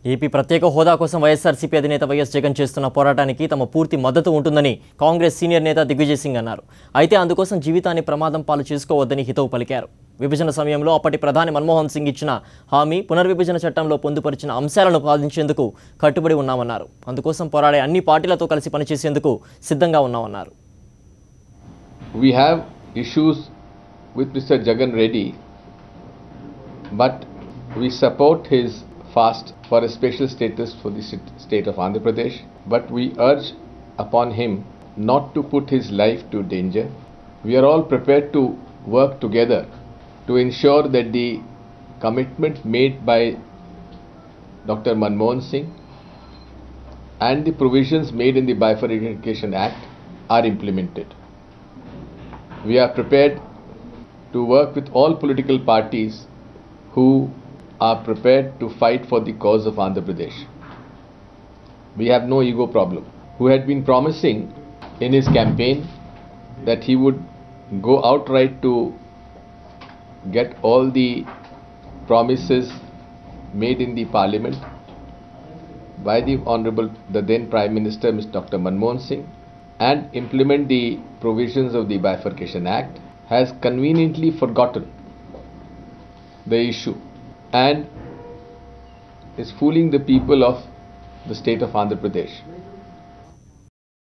AP ప్రత్యేక హోదా కోసం వైఎస్ఆర్సీపీ అధినేత వైఎస్ జగన్ చేస్తున్న పోరాటానికి తమ పూర్తి మద్దతు ఉంటుందని కాంగ్రెస్ సీనియర్ నేత దిగ్విజయ్ సింగ్ అన్నారు. అయితే అందుకోసం జీవితాన్ని ప్రమాదం పాలు చేసుకోవద్దని హితవు పలికారు. విభజన సమయంలో అప్పటి ప్రధాని మన్మోహన్ సింగ్ ఇచ్చిన హామీ పునర్విభజన చట్టంలో పొందుపరిచిన అంశాలను పాటించేందుకు కట్టుబడి ఉన్నామన్నారు. అందుకోసం పోరాడే అన్ని పార్టీలతో కలిసి పనిచేసేందుకు సిద్ధంగా ఉన్నామన్నారు. We have issues with Mr. Jagan Reddy, but we support his fast for a special status for the state of Andhra Pradesh, but we urge upon him not to put his life to danger. We are all prepared to work together to ensure that the commitment made by Dr. Manmohan Singh and the provisions made in the Bifurcation Act are implemented. We are prepared to work with all political parties who are prepared to fight for the cause of Andhra Pradesh. We have no ego problem. Who had been promising in his campaign that he would go outright to get all the promises made in the parliament by the then Prime Minister Mr. Dr. Manmohan Singh and implement the provisions of the Bifurcation Act, has conveniently forgotten the issue and is fooling the people of the state of Andhra Pradesh.